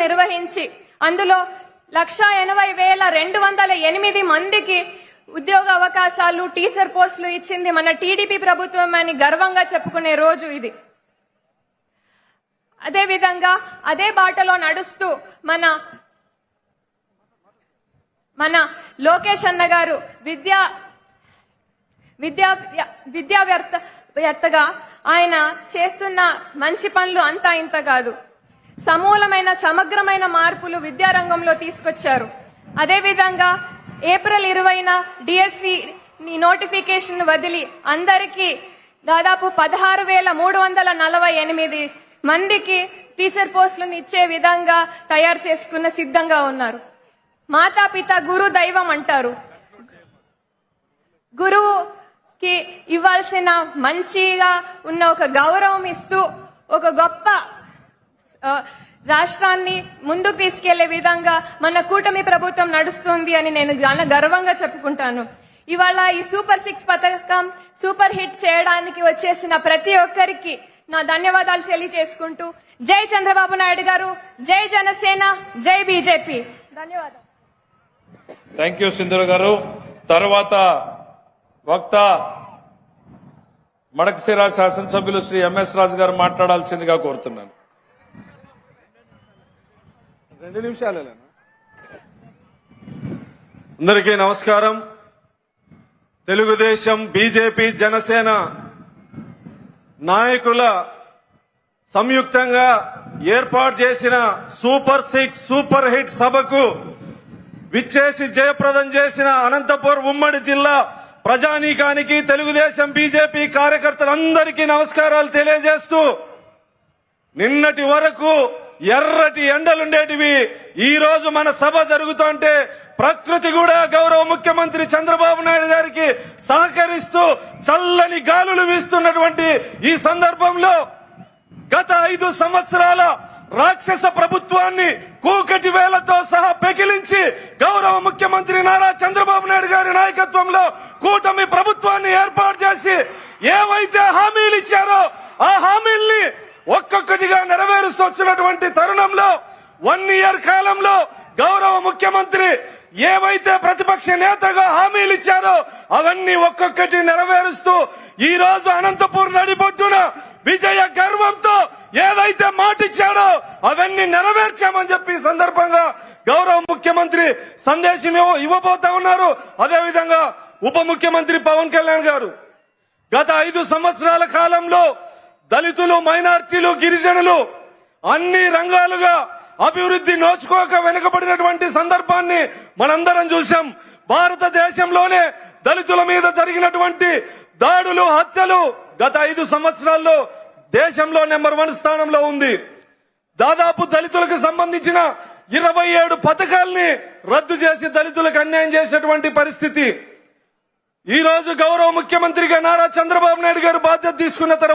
నిర్వహించి అందులో 1,80,208 మందికి ఉద్యోగ అవకాశాలు, టీచర్ పోస్టులు ఇచ్చింది మన టీడీపీ ప్రభుత్వం అని గర్వంగా చెప్పుకునే రోజు ఇది. అదే విధంగా అదే బాటలో నడుస్తూ మన లోకేష్ అన్న గారు విద్యావేత్తగా ఆయన చేస్తున్న మంచి పనులు అంతా ఇంత కాదు. సమూలమైన సమగ్రమైన మార్పులు విద్యారంగంలో తీసుకొచ్చారు. అదేవిధంగా ఏప్రిల్ 20న డిఎస్సి నోటిఫికేషన్ వదిలి అందరికీ దాదాపు 16,348 మందికి టీచర్ పోస్టులను ఇచ్చే విధంగా తయారు చేసుకున్న సిద్ధంగా ఉన్నారు. మాతాపిత గురు దైవం అంటారు. గురువుకి ఇవ్వాల్సిన మంచిగా ఉన్న ఒక గౌరవం ఇస్తూ ఒక గొప్ప రాష్ట్రాన్ని ముందుకు తీసుకెళ్లే విధంగా మన కూటమి ప్రభుత్వం నడుస్తుంది అని నేను చాలా గర్వంగా చెప్పుకుంటాను. ఇవాళ ఈ సూపర్ 6 పథకం సూపర్ హిట్ చేయడానికి వచ్చేసిన ప్రతి ఒక్కరికి నా ధన్యవాదాలు తెలియజేసుకుంటూ జై చంద్రబాబు నాయుడు గారు, జై జనసేన, జై బీజేపీ. ధన్యవాదాలు. థ్యాంక్ యూ సింధూర గారు. తర్వాత వక్త మడకశిర శాసనసభ్యులు శ్రీ ఎంఎస్ రాజు గారు మాట్లాడాల్సిందిగా కోరుతున్నాను. 2 నిమిషాలు. అందరికీ నమస్కారం. తెలుగుదేశం, బీజేపీ, జనసేన నాయకుల సంయుక్తంగా ఏర్పాటు చేసిన సూపర్ 6 సూపర్ హిట్ సభకు విచ్చేసి జయప్రదం చేసిన అనంతపురం ఉమ్మడి జిల్లా ప్రజానీకానికి, తెలుగుదేశం, బీజేపీ కార్యకర్తలందరికీ నమస్కారాలు తెలియజేస్తూ, నిన్నటి వరకు ఎర్రటి ఎండలుండేటివి ఈ రోజు మన సభ జరుగుతుంటే ప్రకృతి కూడా గౌరవ ముఖ్యమంత్రి చంద్రబాబు నాయుడు గారికి సహకరిస్తూ చల్లని గాలులు వీస్తున్నటువంటి ఈ సందర్భంలో గత 5 సంవత్సరాల రాక్షస ప్రభుత్వాన్ని కూకటి వేలతో సహా పెకిలించి గౌరవ ముఖ్యమంత్రి నారా చంద్రబాబు నాయుడు గారి నాయకత్వంలో కూటమి ప్రభుత్వాన్ని ఏర్పాటు చేసి ఏవైతే హామీలు ఇచ్చారో ఆ హామీల్ని ఒక్కొక్కటిగా నెరవేరుస్తూ వచ్చినటువంటి తరుణంలో 1 ఇయర్ కాలంలో గౌరవ ముఖ్యమంత్రి ఏవైతే ప్రతిపక్ష నేతగా హామీలు ఇచ్చారో అవన్నీ ఒక్కొక్కటి నెరవేరుస్తూ ఈ రోజు అనంతపూర్ నడిబొడ్డున విజయ గర్వంతో ఏదైతే మాటిచ్చాడో అవన్నీ నెరవేర్చామని చెప్పి సందర్భంగా గౌరవ ముఖ్యమంత్రి సందేశం ఇవ్వబోతా ఉన్నారు. అదేవిధంగా ఉప ముఖ్యమంత్రి పవన్ కళ్యాణ్ గారు గత 5 సంవత్సరాల కాలంలో దళితులు, మైనార్టీలు, గిరిజనులు అన్ని రంగాలుగా అభివృద్ధి నోచుకోక వెనుకబడినటువంటి సందర్భాన్ని మనందరం చూశాం. భారతదేశంలోనే దళితుల మీద జరిగినటువంటి దాడులు, హత్యలు గత 5 సంవత్సరాల్లో దేశంలో నెంబర్ 1 స్థానంలో ఉంది. దాదాపు దళితులకు సంబంధించిన 27 పథకాల్ని రద్దు చేసి దళితులకు అన్యాయం చేసినటువంటి పరిస్థితి. ఈ రోజు గౌరవ ముఖ్యమంత్రిగా నారా చంద్రబాబు నాయుడు గారు బాధ్యత తీసుకున్న తర్వాత